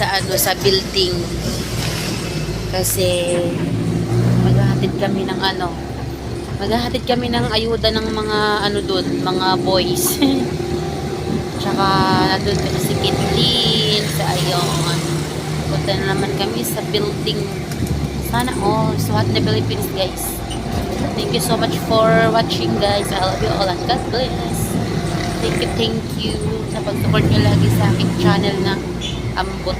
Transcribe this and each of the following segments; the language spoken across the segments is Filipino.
sa ano, sa building. Kasi maghahatid kami ng ano, maghahatid kami ng ayuda ng mga ano doon, mga boys. Tsaka nandun kami si Kitlin sa ayong punta na naman kami sa building. Sana all SWAT na Philippines, guys. Thank you so much for watching, guys. I love you all and God bless. Thank you sa pag-support nyo lagi sa aking channel na Ambot.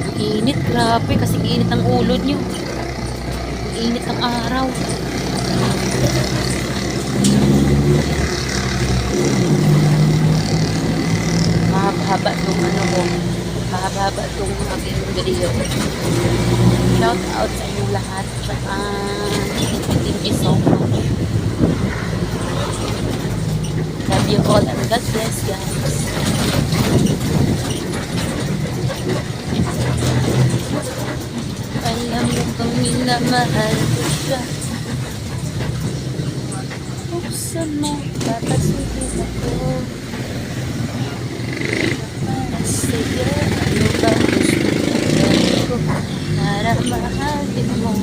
Ang init, grabe, kasi init ang ulo nyo. Ang init ang araw. Mahaba-haba itong ano ko. Mahaba-haba itong aking video. Shout out sa inyong lahat. Tsaka thank you so much. Love you all and God bless, guys. Alam mo kung minamahal ko siya. Buksan mo, papasukin ako. Para sa'yo, ano ba gusto ko para mahalin mo?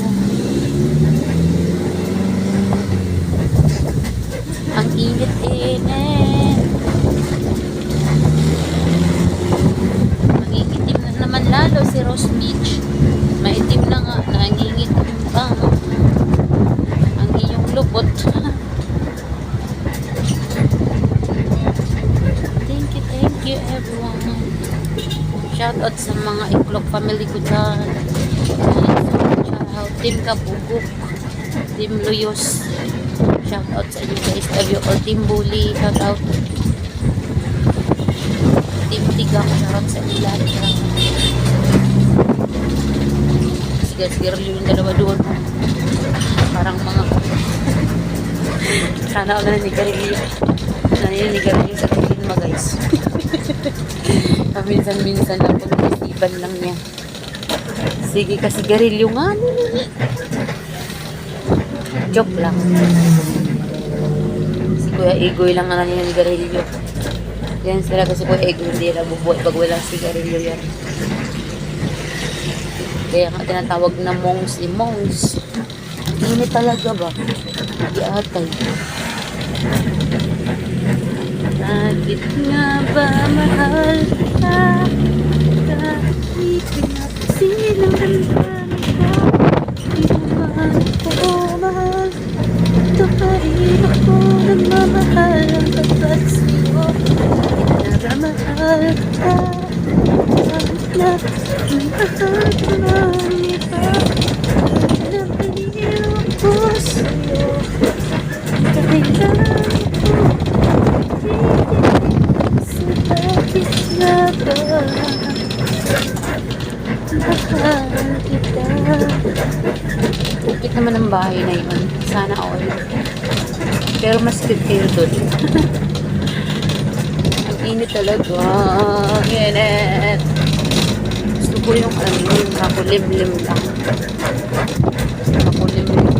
Ang init-init. Magigitim na naman lalo si Rose Beach. Maitim na nga, nangingitim pa. Ang iyong lubot. Thank you everyone. Shout out sa mga Iklog family ko dyan. Shout out Team Kabugok, Team Luyos. Shout out sa inyo, guys. Love you all. Team Bully, shout out. Team Tigang, shout out sa inyo lahat. Sige, yung dalawa doon. Parang mga sana ako na nanigarilyo. Naninigarilyo sa kailin mo, guys. Minsan-minsan lang pag-isipan lang niya. Sige kasi garilyo nga. Joke lang. Si Kuya Igoy lang ang naninigarilyo. Yan sila kasi Kuya Igoy hindi lang bubuhay pag walang sigarilyo yan. Kaya nga tinatawag na mongs si mongs. Init talaga ba? Hindi atay. Bakit nga ba mahal ka? Kahit pinapasilang di naman ako mahal. Ito pa rin ako nagmamahal ang tapat sa'yo. Nagmamahal ka. Bakit na mahal ka ng iba? Napaliw ako sa'yo. Kailangan bukit naman ang bahay na yun. Sana all. Pero mas kayo doon. Ang init talaga. Init. Gusto ko yung ano, yung makulimlim lang. Makulimlim lang.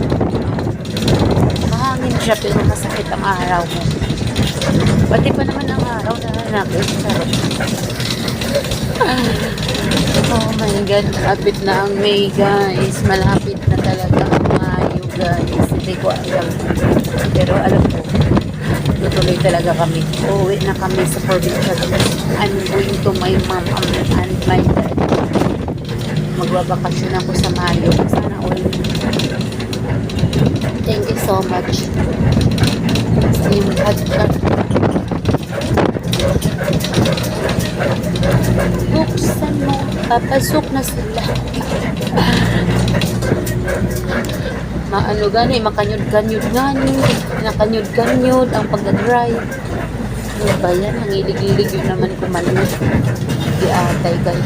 Mahangin siya pero masakit ang araw mo. Pati pa naman ang araw na hanapin. Oh my God, malapit na ang May, guys. Malapit na talaga ang Mayo, guys. Hindi ko alam. Pero alam ko, tutuloy talaga kami. Uuwi na kami sa probinsya. I'm going to my mom and my dad. Magbabakasyon ako sa Mayo. Sana all. Thank you so much. Sa iyong husband. Buksan mo, papasok na sila. Maano gani, makanyod-kanyod gani, nakanyod-kanyod ang pag-drive. Ano ba yan? Nangilig-ilig yun naman kumanyod. Di atay kayo.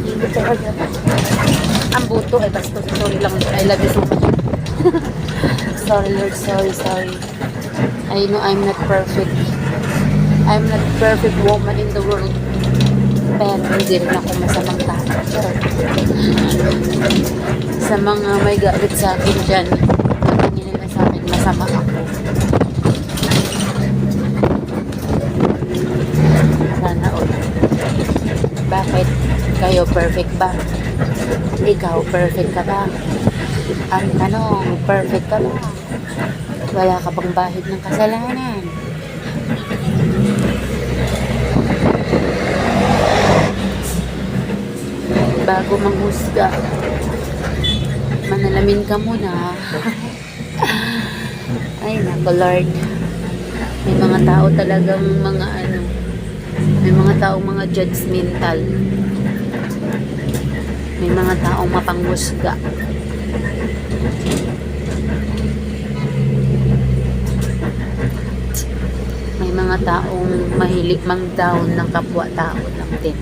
Hindi talaga. Ang buto ay basta. Sorry lang. I love you so much. Sorry Lord, sorry. I know I'm not perfect. I'm not perfect woman in the world. Pero hindi rin ako masamang tao. Sa mga may galit sa akin dyan, hindi nila sa akin masama ako. Kayo perfect ba? Ikaw perfect ka ba? Ang tanong, perfect ka ba? Wala ka bang bahid ng kasalanan? Bago manghusga, manalamin ka muna. Ay nako Lord, may mga tao talagang mga may mga taong mga judgmental, may mga taong mapanghusga. May mga taong mahilig mang-down ng kapwa-tao lang din.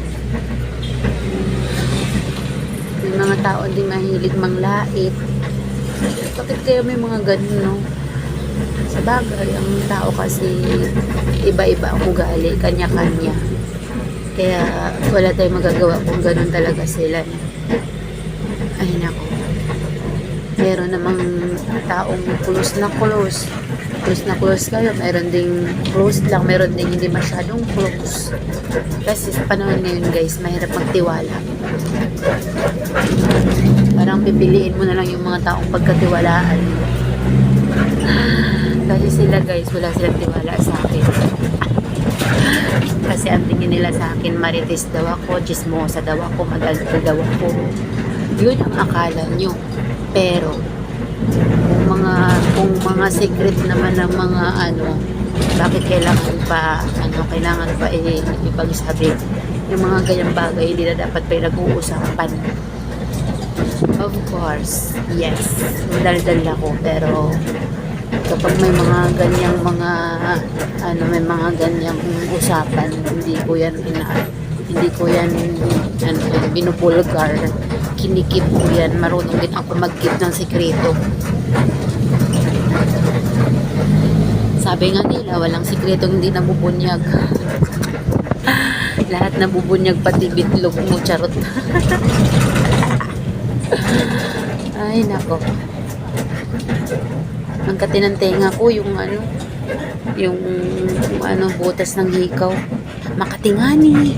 May mga tao din mahilig manglait. Bakit kaya may mga ganun, no? Sa bagay, ang tao kasi iba-iba ang ugali, kanya-kanya. Kaya wala tayong magagawa kung ganun talaga sila. Ay nako. Meron namang taong close na close. Close na close kayo. Meron ding close lang, meron ding hindi masyadong close. Kasi sa panahon ngayon guys, mahirap magtiwala. Parang pipiliin mo na lang yung mga taong pagkatiwalaan. Kasi sila guys, wala silang tiwala sa akin. Kasi ang tingin nila sa akin, marites daw ako, chismosa daw ako, madaldal daw ako. Yun ang akala nyo. Pero kung mga secret naman ng mga bakit kailangan pa ipagsabi yung mga ganyang bagay, hindi na dapat pa nag-uusapan. Of course, yes, daldal ako, pero kapag may mga ganyang may mga ganyang usapan, hindi ko yan binubulgar, kinikip ko yan. Marunong din ako mag-keep ng sekreto. Sabi nga nila, walang sikretong hindi nabubunyag. Lahat nabubunyag, pati bitlog mo, charot. Ay nako, ang katinantenga ko yung butas ng hikaw. Makatingani.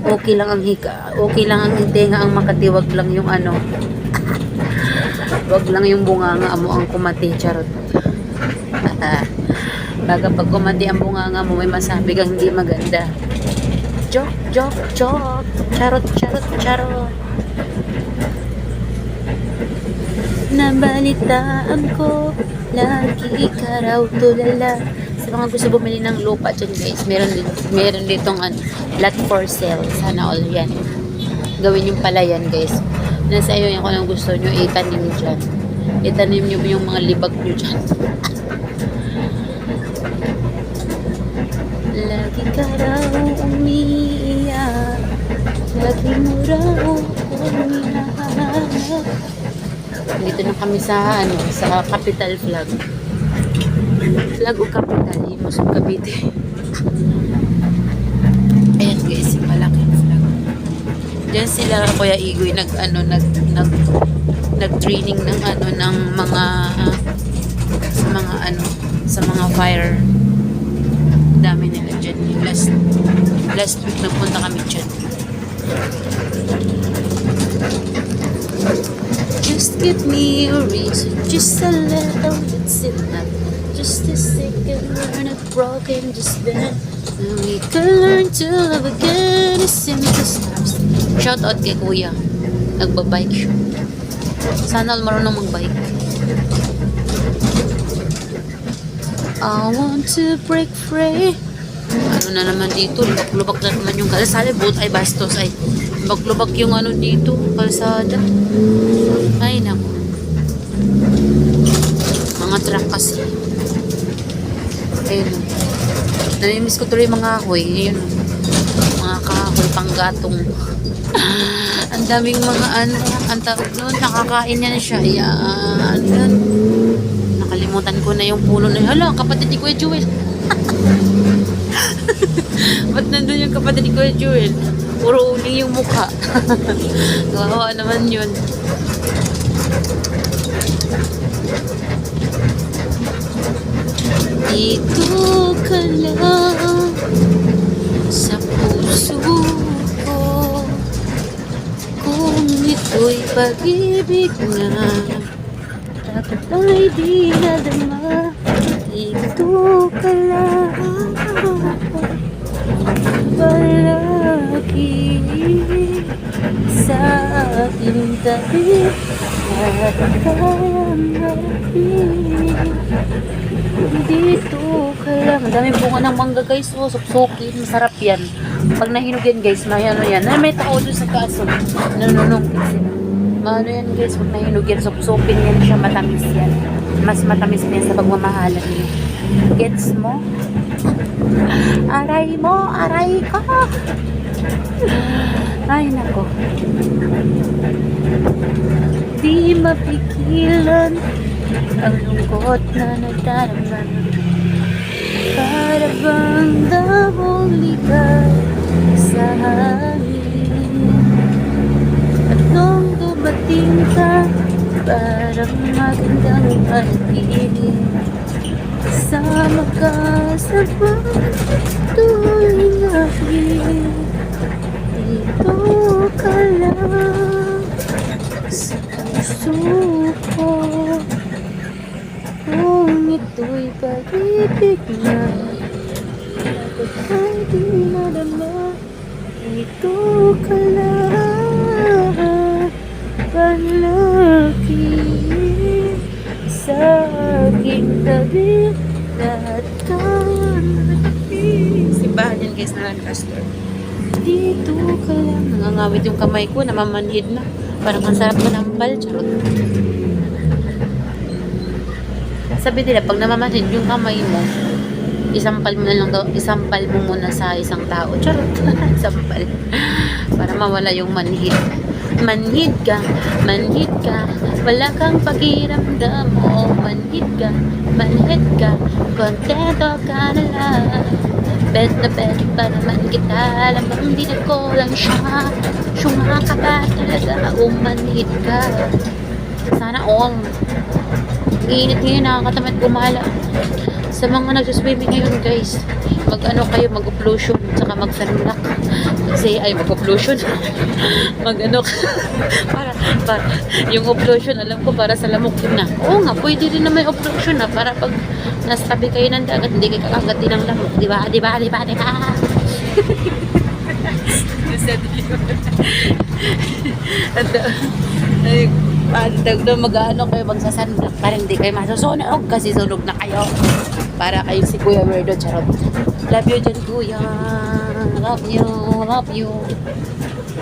Okay lang ang tenga ang makati, wag lang yung wag lang yung bunganga mo ang kumati, charot. Baga pag kumati ang bunganga mo, may masabi kang hindi maganda. Joke, charot. Nabalitaan ko, lagi ka raw tulala. Sa mga gusto bumili ng lupa dyan guys, meron ditong lot for sale. Sana all yan. Gawin yung palayan guys. Nasa iyo yan kung anong gusto nyo, itanim dyan. Itanim nyo yung mga libag nyo dyan. Lagi ka raw umiiyak, lagi mo raw umiiyak. Dito na kami sa Capital Flag. Flag o Capital, Imus o Cavite. Ayan guys, yung malaking flag. Diyan sila Kuya Igoy nag-training ng sa mga fire. Dami nila dyan. Last week nagpunta kami dyan. Just give me a reason, just a little bit enough, just a second, we're not broken, just then we can learn to love again as simple stars. Shout out kay Kuya, nagbabike siya. Sana all marunong magbike. I want to break free. Ano na naman dito, lubak-lubak na naman yung kalsada. Ay bastos, ay lubak-lubak yung dito, kalsada. Ay naku, mga truck kasi. Ayun, namimiss ko tuloy mga kahoy. Ayun, mga kahoy panggatong. Ang daming mga ang tawag doon, nakakain niya na siya. Yan, nakalimutan ko na yung puno na. Hala, kapatid ni Kuya Jewel. Ba't nandun yung kapatid ni Kuya Jewel? Puro uling yung mukha. Kawawa naman yun. Dito ka lang sa puso ko, ito'y pag-ibig na dapat ay di nadama. Ito ka lang palagi sa aking tabi at kayang harapin. Dito ka lang. Ang daming bunga ng mangga guys. Oh, supsukin. Masarap yan. Pag nahinog yan guys, may ano yan. May tao doon sa kaso. Nanunong. Ano yan guys, pag nahinog yan, supsukin yan siya. Matamis yan. Mas matamis yan sa pagmamahalan niyo. Gets mo? Aray mo, aray ko. Ay nako. Di mapigilan ang lungkot na nagdarama. Para bang nahuli sa hangin. At nung dumating ka, parang magandang panaginip. Sama ka sa tuwing aking. Dito ka lang sa puso ko. Kung ito'y pag-ibig na dapat ay di nadama. Ito ka lang palagi sa aking tabi at kaya natin. Simbahan yan guys na Lancaster. Dito ka lang. Nangangawit yung kamay ko, namamanhid na. Parang ang sarap manampal. Charot. Sabi nila, pag namamanhid yung kamay mo, isampal mo na lang daw, isampal mo muna sa isang tao. Charot. Isampal. Para mawala yung manhid. Manhid ka, wala kang pakiramdam mo. Manhid ka, kontento ka na lang. Bet na bet pa naman kita, lamang di na ko lang siya. Syunga ka ba talaga, manhid ka. Sana all. Init ngayon, nakakatamad gumala. Sa mga nagsuswimming ngayon guys, mag-ano kayo, mag-opplusion, saka mag-sunblock. Kasi, ay, mag-opplusion. Mag-ano para, yung opplusion, alam ko, para sa lamok yun na. Oo nga, pwede rin na may opplusion na, para pag nasa tabi kayo ng dagat, hindi kayo kakagat din ng lamok. Diba? Ay, daw mag-ano kayo, magsasunblock para hindi kayo masusunog kasi sunog na kayo. Para kayo si Kuya Merdo, charot. Love you dyan, Kuya. Love you.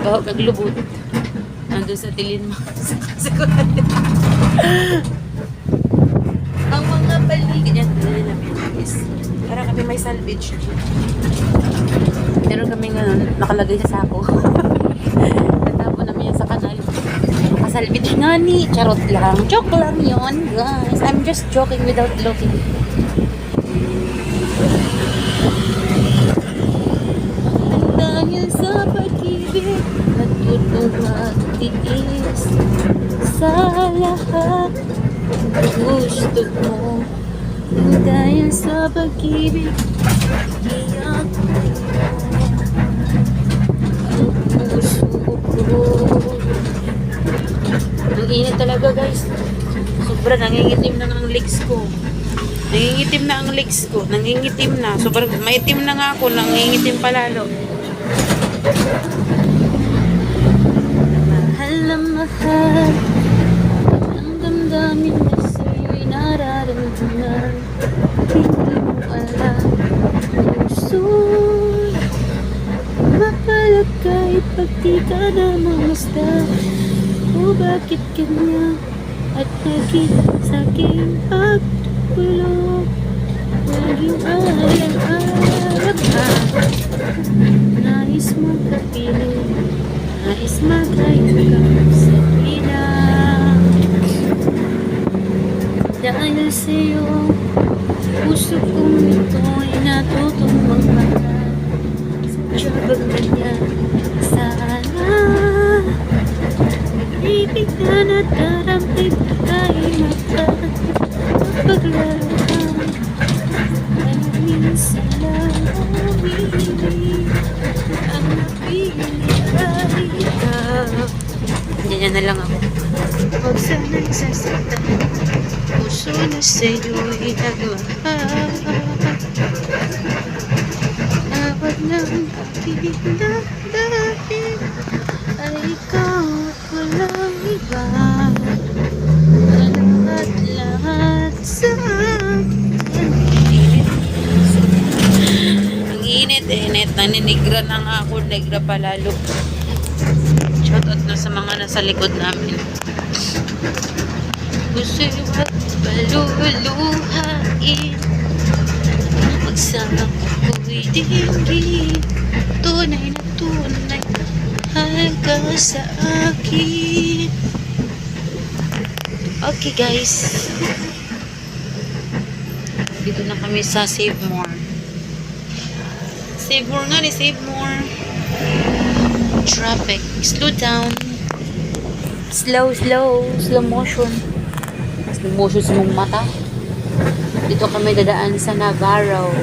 Baho kaglubot. Nandun sa tilin mo. Ang mga paligid yan, para kami may salvage. Meron kami ngayon, nakalagay sa sako. Natapo namin yan sa kanal. Salvage nga ni. Charot lang. Joke lang yun, guys. I'm just joking without looking. Dahil sa pag-ibig natutong magtiis sa lahat gusto mo. Dahil sa pag-ibig iyak ang puso ko. Ang init talaga guys. Sobra nangingitim na ang legs ko. Nangingitim na. Sobrang maitim na nga ako. Nangingitim pa lalo. Mahal na mahal. Ang damdamin na sa'yo'y nararamdaman. Hindi mo alam. Puso'y mapalagay pag di ka na mamusta. O bakit kanya at naging sa'king pagtulog. Laging alang-alang ka. Nais mong kapiling, nais magkayagam sa bilang. Dahil sa'yo, puso kong ito'y natutong magmahal. Sa bang ganyan, sana ibig na natarampig ay mapaglaruhan. Maraming salamat, ang napili ay ikaw. Ganyan Diyan na lang ako. Huwag sana'y sasaktan. Puso na sa'yo'y nagmahal. Awat ng aking dahil ay ikaw at walang iba. Lahat sa akin. Ang init. Naninigra na nga ako. Negra palalo. Shoutout na sa mga nasa likod namin. Gusto at paluluhain. Magsama ko'y dinggin. Tunay na tunay. Mahal ka sa akin. Okay guys. Dito na kami sa Save More. Save More nga ni Save More. Traffic. Slow down. Slow motion. Slow motion sa mong mata. Dito kami dadaan sa Navarro.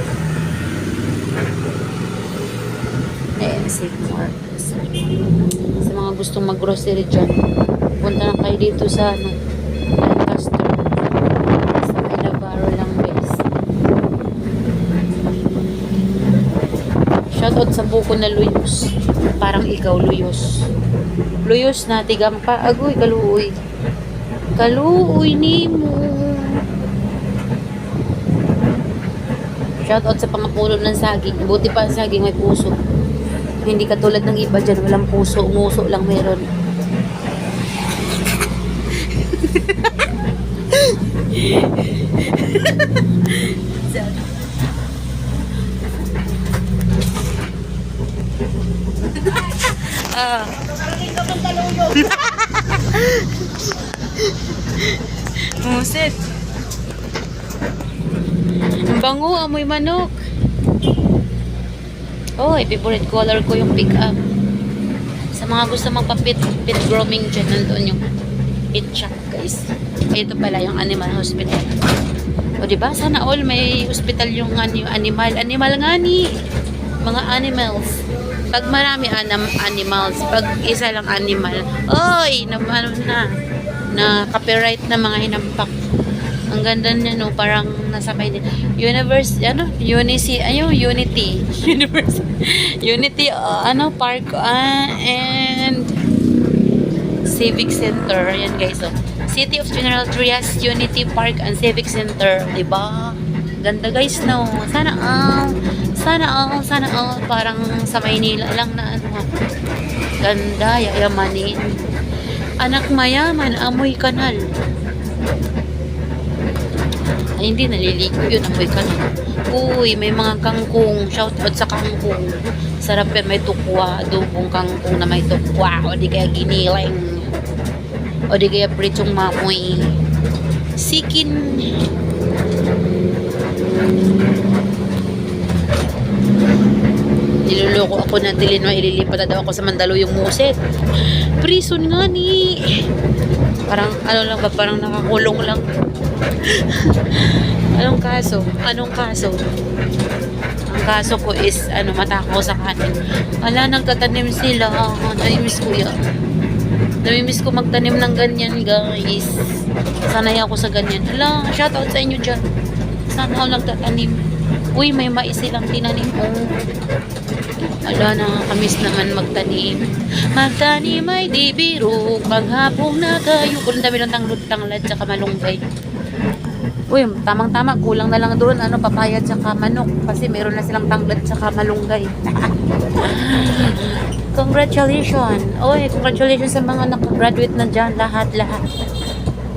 Save More. Sa mga gustong mag-grocery dyan, punta na kayo dito sa Lancaster. Sa may Navarro lang guys. Shoutout sa buko na Luyos. Parang ikaw Luyos. Luyos na tigang pa. Agoy, kaluoy. Kaluoy ni mo. Shoutout sa pangapulo ng saging. Buti pa ang saging may puso. Hindi katulad ng iba dyan, walang puso, nguso lang meron. Musit. Ang bango, amoy manok. Oh, favorite color ko yung pick up. Sa mga gusto magpa-pet grooming dyan, nandun yung pet shop, guys. Ito pala yung animal hospital. O, diba? Sana all may hospital yung animal. Animal nga ni. Mga animals. Pag marami animals, pag isa lang animal, oy, na copyright na mga hinampak. Ang ganda niya, no? Parang nasabay din. Unity. Universe. Unity, Park, and Civic Center. Ayan, guys, oh. City of General Trias, Unity Park and Civic Center. Diba? Ganda, guys, no? Sana parang sa Maynila lang na, ganda, yayamanin. Anak mayaman, amoy kanal. Ay, hindi, naliligo yun. Amoy ka na. Uy, may mga kangkong. Shout out sa kangkong. Sarap yan, may tukwa. Adobong kangkong na may tukwa. O di kaya giniling. O di kaya pritong mamoy. Sikin. Niluloko ako na tilin mo. Ililipat na daw ako sa Mandaluyong Muset. Prison nga ni. Parang, lang ba? Parang nakakulong lang. Anong kaso? Ang kaso ko is, matakaw sa kanin. Wala, nagtatanim sila. Namimiss ko yan. Namimiss ko magtanim ng ganyan, guys. Sanay ako sa ganyan. Hala, shoutout sa inyo dyan. Sana ako nagtatanim. Uy, may mais silang tinanim. Ala, nakakamiss naman magtanim. Magtanim ay di biro. Maghapong na kayo. Kung dami ng tanglad tsaka malunggay. Uy, tamang-tama. Kulang na lang doon. Papaya tsaka manok. Kasi meron na silang tanglad tsaka malunggay. Congratulations. Uy, congratulations sa mga nakagraduate na dyan. Lahat.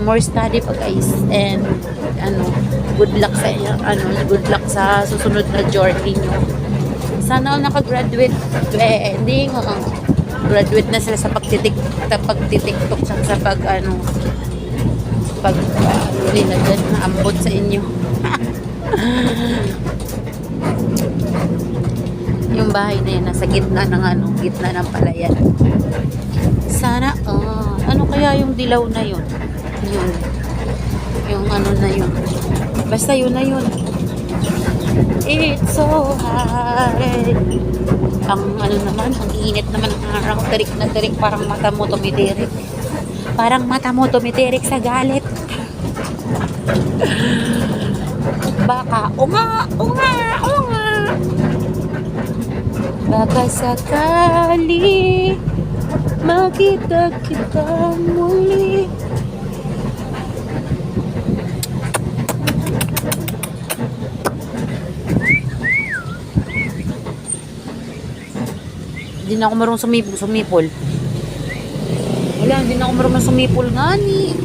More study pa, guys. And, good luck sa inyo. Good luck sa susunod na journey nyo. Sana all nakagraduate. Hindi nga. Graduate na sila sa pagtitiktok sa linagyan na ambot sa inyo. Yung bahay na yan nasa gitna ng gitna ng palayan. Sana ano kaya yung dilaw na yun? Yung na yun. Basta yun na yun. It's so hard. Ang naman, ang init naman ng araw. Tarik na tarik, parang mata mo tumidirik. Parang mata mo tumitirik sa galit. Baka, unga, unga, unga. Baka sakali makita kita muli. Hindi na ako marunong sumipol. Wala, hindi na ako marunong sumipol nga ni.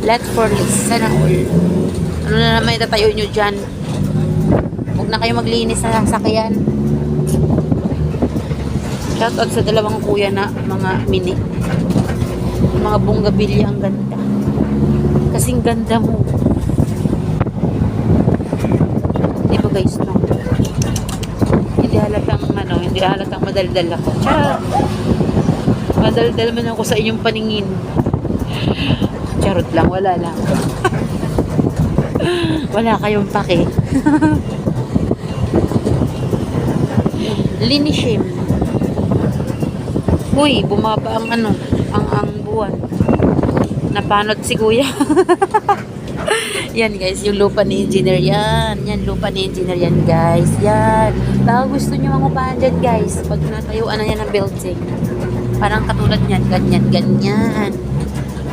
Let for listen all. Ano na naman itatayo nyo dyan? Huwag na kayo maglinis sa sasakyan. Shoutout sa dalawang kuya na mga mini. Mga bonggabilya, ang ganda. Kasing ganda mo. Di ba guys, no? Hindi halatang madaldal ako. Charot! Madaldal man ako sa inyong paningin. Charot lang, wala lang. Wala kayong pake. Linishim. Uy, bumaba ang ang buwan. Napanot si kuya. Yan guys, yung lupa ni engineer yan. Yan, lupa ni engineer yan guys. Yan. Baka gusto nyo mangupahan dyan guys. Pag natayuan na yan ng building. Parang katulad niyan. Ganyan, ganyan.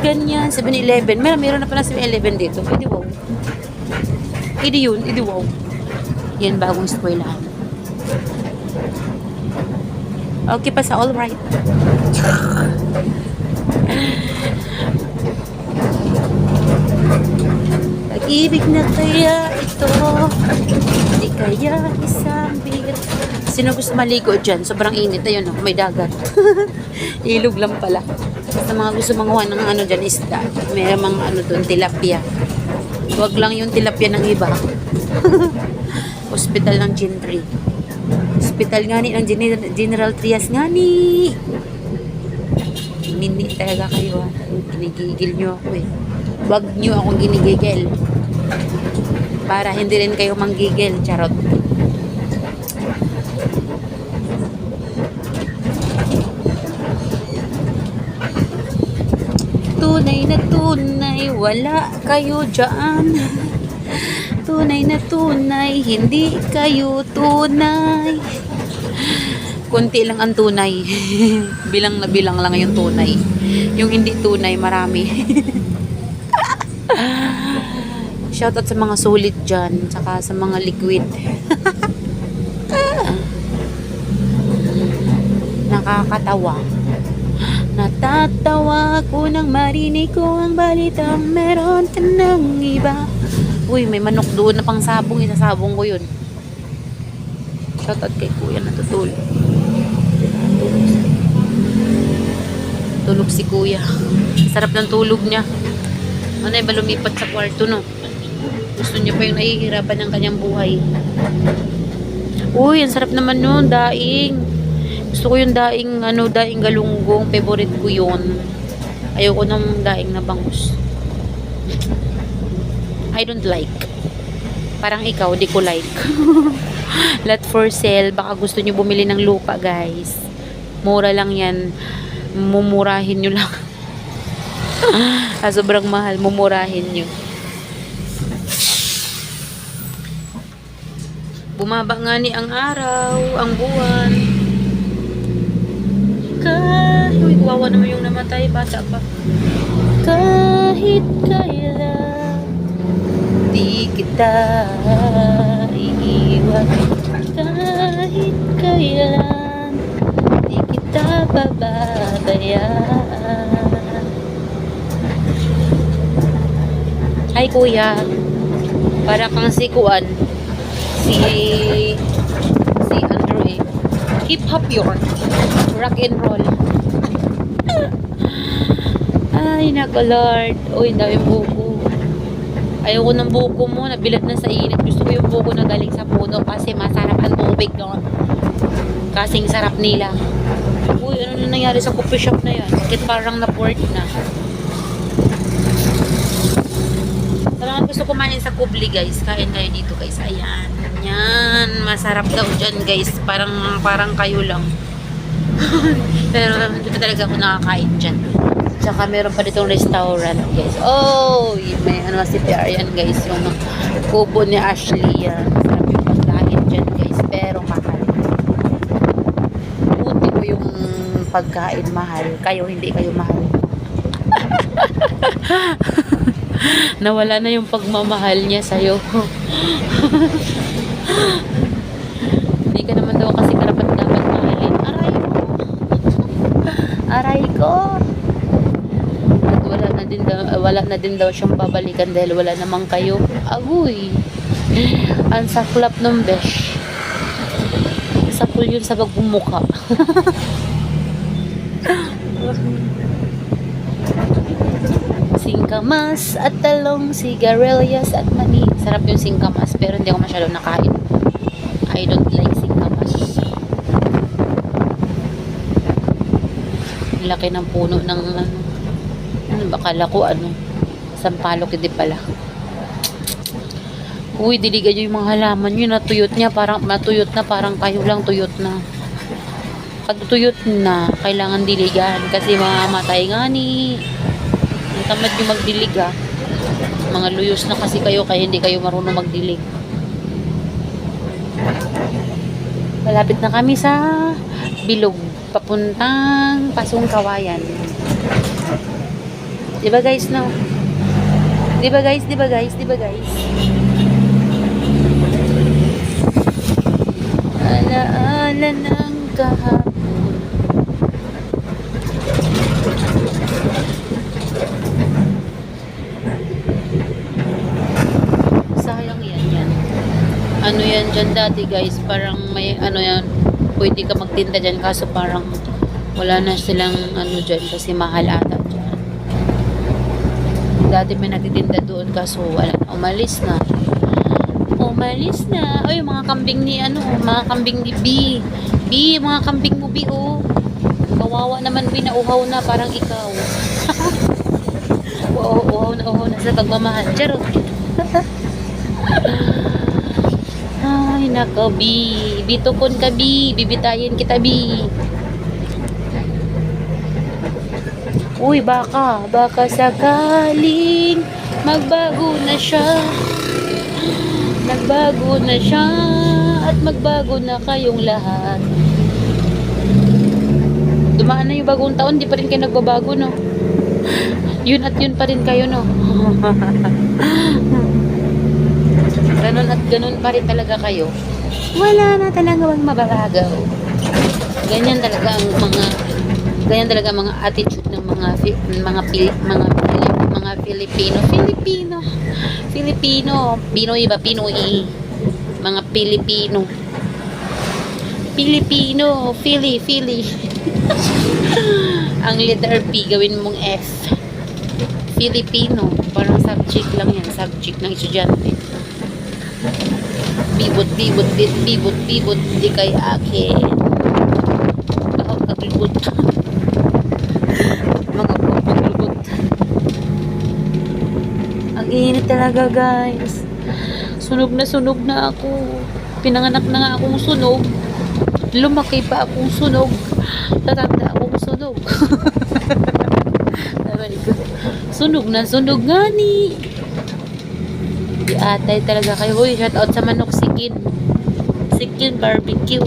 Ganyan, 7-Eleven. Meron na pala 7-Eleven dito. Hindi wow. Hindi wow. Yan, bagong eskwelahan. Okay pa sa all right. Pag-ibig na kaya ito, hindi kaya isang bigat. Sino gusto maligo dyan? Sobrang init. Ayun, may dagat. Ilog lang pala. Basta mga gusto manguha ng ano dyan, isda. May mga ano doon, tilapia. Huwag lang yung tilapia ng iba. Hospital ng Gentry. Hospital nga ni ng General Trias nga ni. Mini talaga kayo ha. Ginigigil nyo ako eh. Huwag nyo akong ginigigil. Para hindi rin kayo manggigil. Charot. Tunay na tunay, wala kayo dyan. Tunay na tunay, hindi kayo tunay. Kunti lang ang tunay. Bilang na bilang lang yung tunay. Yung hindi tunay, marami. Shoutout sa mga solid dyan, saka sa mga liquid. Nakakatawa. Natatawa ko nang marinig ko ang balitang meron ka ng iba. Uy, may manok doon na pang sabong. Isasabong ko yun. Shoutout kay kuya, natutulog. Tulog si kuya. Sarap ng tulog niya. Ano ba lumipat sa kwarto, no? Gusto niya pa yung nahihirapan ng kanyang buhay. Uy, ang sarap naman nun, daing. Gusto ko yung daing, daing galunggong. Favorite ko yun. Ayoko ng daing na bangus. I don't like. Parang ikaw, di ko like. Lot for sale. Baka gusto nyo bumili ng lupa, guys. Mura lang yan. Mumurahin nyo lang. Sobrang mahal. Mumurahin nyo. Bumaba nga ni ang araw, ang buwan. Uy, kawawa naman yung namatay. Bata pa. Kahit kailan di kita iiwan. Kahit kailan di kita bababayaan. Ay kuya, para kang si Kuan, si Andrew eh. Hip hop yun. Rock and roll. Ay nako Lord. Uy, daming buko. Ayoko ng buko mo, nabilad na sa init. Gusto ko yung buko na galing sa puno kasi masarap ang tubig doon. Kasing sarap nila. Uy, ano na nangyari sa coffee shop na yan? Bakit parang na-port na? Talagang gusto kumain sa Kubli guys. Kain kayo dito guys. Ayan. Yan. Masarap daw dyan guys. Parang kayo lang. Pero hindi pa talaga ako nakakain dyan. Tsaka meron pa ditong restaurant, guys. Oh, may ano si PR yan, guys. Yung kubo ni Ashley yan. Sarap yung pagkain dyan, guys. Pero mahal. Buti ko yung pagkain mahal. Kayo, hindi kayo mahal. Nawala na yung pagmamahal niya sa'yo. Hindi ka naman daw kasi karapat dapat mahalin. Aray ko. Aray ko. At wala na din daw siyang babalikan dahil wala namang kayo. Agoy. Ang saklap ng besh. Sakul yun sa pagbumuka. Singkamas at talong, sigarilyas at mani. Sarap yung singkamas pero hindi ako masyado nakain. I don't like singkamas. Laki ng puno ng bakala ko sampalok hindi pala. Uy, diligan nyo yung mga halaman nyo. Natuyot niya, matuyot na, parang kayo lang tuyot na. Pag tuyot na, kailangan diligan kasi mamamatay nga ni. Tamad yung magdilig mga luyos na kasi kayo kaya hindi kayo marunong magdilig. Malapit na kami sa bilog papuntang Pasong Kawayan. Diba guys, no? Diba guys? Alaala ng kahapon. Ano yan dyan dati guys, parang may yan, pwede ka magtinda dyan kaso parang wala na silang dyan kasi mahal ata dyan. Dati may nagtitinda doon kaso wala na, umalis na. Ay, mga kambing ni mga kambing ni B, mga kambing mo B, oh. Kawawa naman B, nauhaw na parang ikaw. Uhaw na sa pagmamahal. Charot. Ay, nako, B. Bitukon ka, B. Bibitayin kita, B. Uy, baka sakaling magbago na siya. Nagbago na siya at magbago na kayong lahat. Dumaan na yung bagong taon, di pa rin kayo nagbabago, no? Yun at yun pa rin kayo, no? Ganon at ganon pa rin talaga kayo. Wala na talaga mababagaw. Ganyan talaga mga attitude ng mga Filipino. Pinoy ba? Pinoy. Mga Filipino. Fili. Ang letter P, gawin mong F. Filipino. Parang subject lang yan. Subject ng estudyante. Bibot, di kay akin. Baka kaglibot. Mga paglibot. Ang init talaga guys. Sunog na ako. Pinanganak na nga akong sunog. Lumaki pa akong sunog. Tatanda akong sunog. Sunog nga ni. Di atay talaga kayo. Uy, shout out sa manok Sikin barbecue.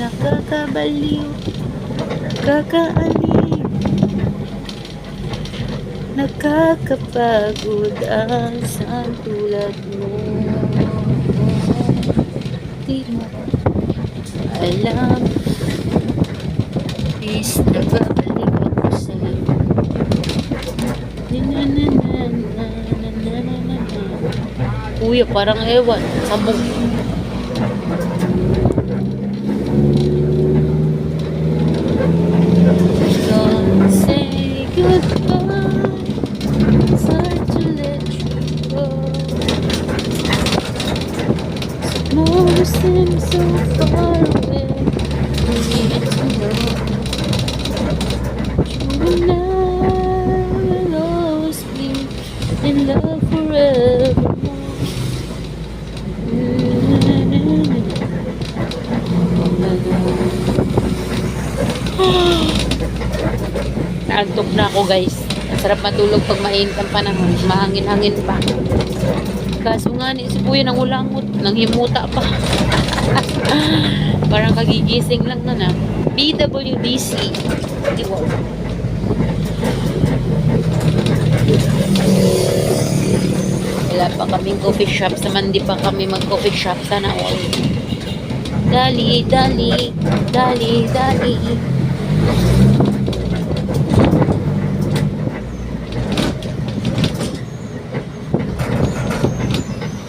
Nakakabaliw. Nakakapagod ang isang tulad mo. Di mo alam. Please, nagbabalik ako sa'yo. Uy, parang ewan. Sabog. Don't say goodbye. It's hard to let you go. Tomorrow seems so far away. We need to know. You and I will always be in love forevermore. Naantok na ako guys. Sarap matulog pag mainit ang panahon. Mahangin-hangin pa. Kaso nga ni si Kuya nangulangot. Nanghimuta pa. Parang kagigising lang na na. BWDC. Wow. Wala pa kaming coffee shop. Saman di pa kami mag-coffee shop. Sana all. Dali, dali, dali, dali.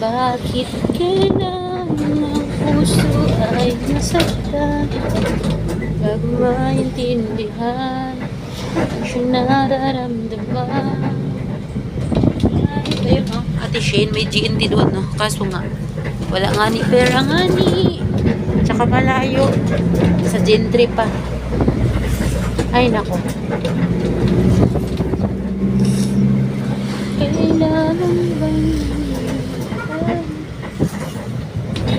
Bakit kailangan ang puso ay nasaktan? Pag maintindihan siya nararamdaman. Ayun no, Ate Shane, may GNT doon no. Kaso nga, wala nga ni pera nga ni. Tsaka malayo. Sa gentry pa. Ay nako. Kailangan ba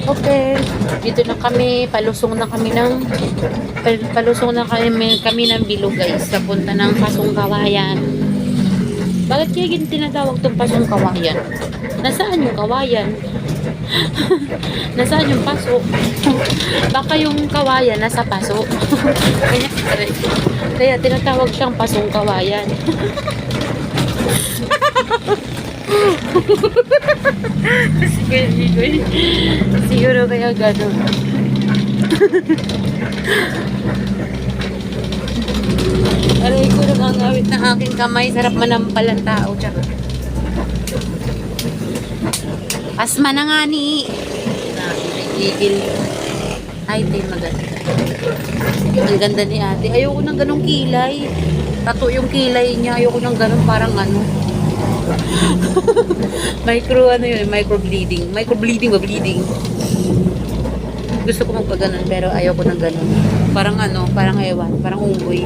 okay, dito na kami, palusong na kami ng Bilog guys, sa punta ng Pasong Kawayan. Bakit kaya tinatawag itong Pasong Kawayan? Nasaan yung Kawayan? Nasaan yung Paso? Baka yung Kawayan nasa Paso. Kaya tinatawag siyang Pasong Kawayan. Siguro kaya gano'n. Aray ko nangangawit ng aking kamay. Sarap manampal ang tao. Tsaka asma na nga ni. Gigil. Ay, tayo maganda. Ang ganda ni ate. Ayoko ng ganong kilay. Tato yung kilay niya. Ayoko ng ganon parang ano. Microbleeding ba bleeding? Gusto ko magpaganon pero ayoko ng ganon. Parang ano, parang ewan, parang unggoy.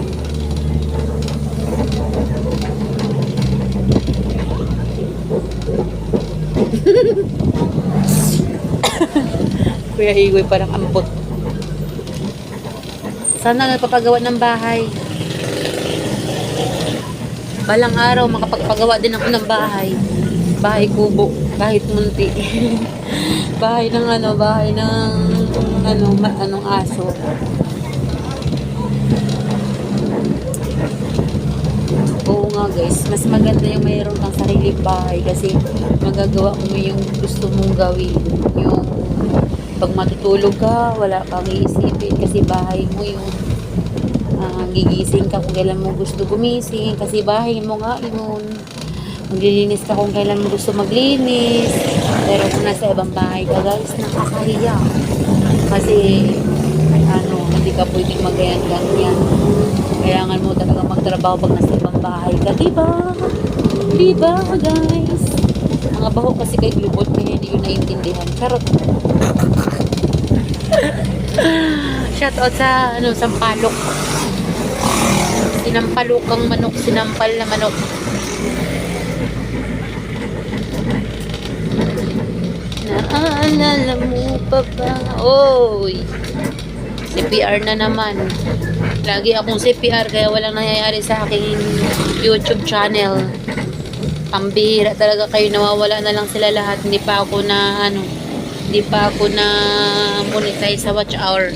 Kuya Higoy parang ampot. Sana napapagawa ng bahay. Balang araw makapagpagawa din ako ng bahay. Bahay kubo, kahit munti. Bahay ng anong aso. Oo nga guys, mas maganda yung mayroon kang sariling bahay kasi magagawa mo yung gusto mong gawin. Yung pag matutulog ka, wala kang iisipin kasi bahay mo yun. Gigising ka kung kailan mo gusto gumising kasi bahay mo nga yun. Maglilinis ka kung kailan mo gusto maglinis. Pero kung nasa ibang bahay ka guys, nakakahiya kasi hindi ka pwedeng magayan-ganyan. Kailangan mo talaga magtrabaho pag nasa ibang bahay ka, diba? Diba guys? Mga baho kasi kay Glubot kaya hindi yun naiintindihan. Charot. Shoutout sa Sampalok. Sinampalukang manok, sinampal na manok. Naalala mo pa ba? Oy! CPR na naman. Lagi akong CPR kaya walang nangyayari sa aking YouTube channel. Pambihira talaga kayo, nawawala na lang sila lahat. Hindi pa ako na monetize sa watch hour.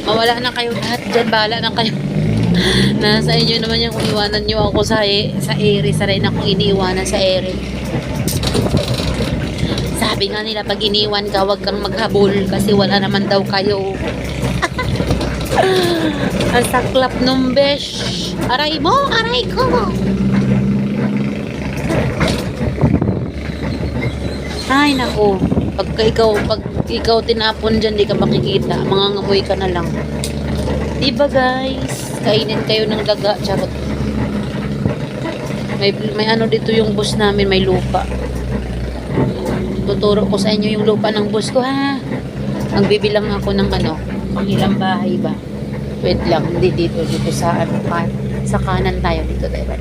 Mawala na kayo lahat dyan, bahala na kayo. Nasa inyo naman yung kung iwanan nyo ako sa ere. Saray na kung iniiwanan sa ere. Sabi nga nila pag iniwan ka wag kang maghabol kasi wala naman daw kayo. Ang saklap nung besh. Aray mo, aray ko. Ay nako, pag ikaw tinapon dyan, di ka makikita, mangangamoy ka na lang. Diba guys, kainin kayo ng daga. Charot. May ano dito yung boss namin, may lupa. Tuturo ko sa inyo yung lupa ng boss ko ha. Magbibilang ako ng pang ilang bahay ba. Wait lang, hindi dito sa sa kanan tayo, dito tayo.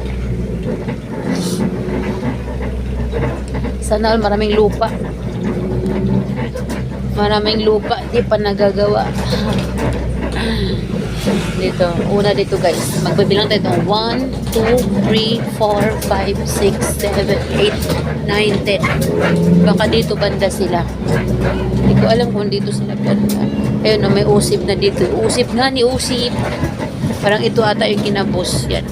Sana all maraming lupa. Maraming lupa, di pa nagagawa. Dito. Una dito guys. Magbibilang tayo ito. 1, 2, 3, 4, 5, 6, 7, 8, 9, 10. Baka dito banda sila. Hindi ko alam kung dito sila banda. Ayun, no, may usip na dito. Usip nga ni usip. Parang ito ata yung kinabos. Yan.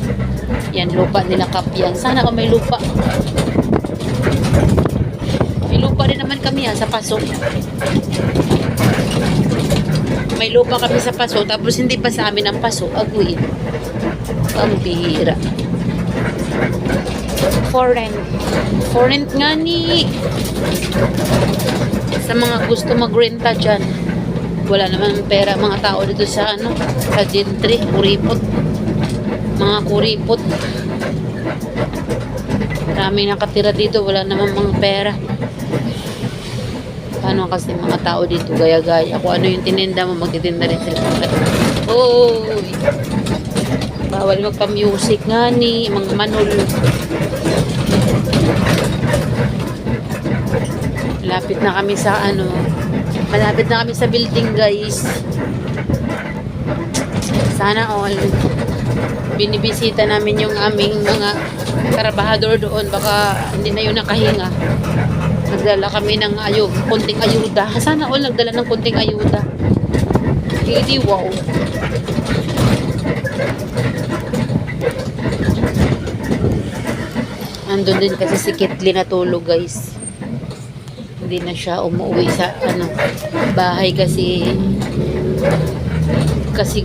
Yan, lupa nila Kapyan. Sana kung may lupa. May lupa rin naman kami sa Paso. May lupa kami sa Paso, tapos hindi pa sa amin ang Paso. Aguin. Ang bihira. For rent. For rent nga ni. Sa mga gusto magrenta dyan. Wala naman pera mga tao dito sa sa Gentry, kuripot. Mga kuripot. Maraming nakatira dito, wala naman mga pera. Paano kasi mga tao dito, gaya-gaya. Kung ano yung tininda mo, magtitinda rin sila. Oy! Bawal magpa-music nga ni, mga manol. Malapit na kami sa malapit na kami sa building guys. Sana all binibisita namin yung aming mga trabahador doon, baka hindi na yun nakahinga. Nagdala kami ng konting ayuda. Sana all nagdala ng konting ayuda. Hindi wow. Andun din kasi si Kitli natulog guys. Hindi na siya umuwi sa bahay kasi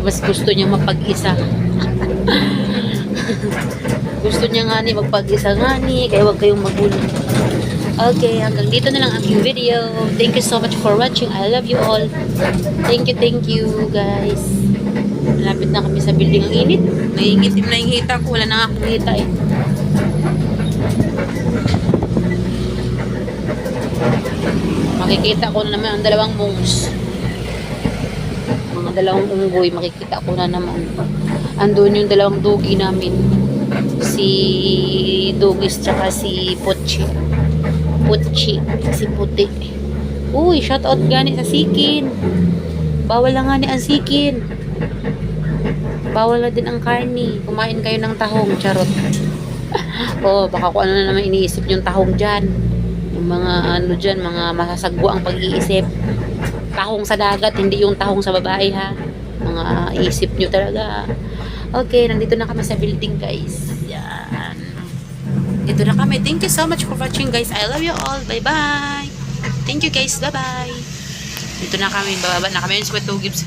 mas gusto niya mapag-isa. Gusto niya nga ni magpag-isa nga ni, kaya wag kayong magulo. Okay, hanggang dito na lang ang aking video. Thank you so much for watching. I love you all. Thank you guys. Malapit na kami sa building. Ang init. Naiingitim na yung hita ko. Wala na nga akong hita eh. Makikita ko na naman ang dalawang mongs. Mga dalawang unggoy. Makikita ko na naman. Andun yung dalawang dogi namin. Si Dugis tsaka si Pochi. Si Puti. Uy, shout out gani sa Sikin. Bawal lang nga ni ang Sikin. Bawal na din ang karni. Kumain kayo ng tahong, charot. Baka kung ano na naman iniisip yung tahong dyan. Yung mga dyan, mga masasagwa ang pag-iisip. Tahong sa dagat, hindi yung tahong sa babae ha. Mga isip nyo talaga. Okay, nandito na kami sa building guys. Yan. Dito na kami. Thank you so much for watching guys. I love you all. Bye bye. Thank you guys. Bye bye. Dito na kami. Bababa na kami sa Sweat Gibbs.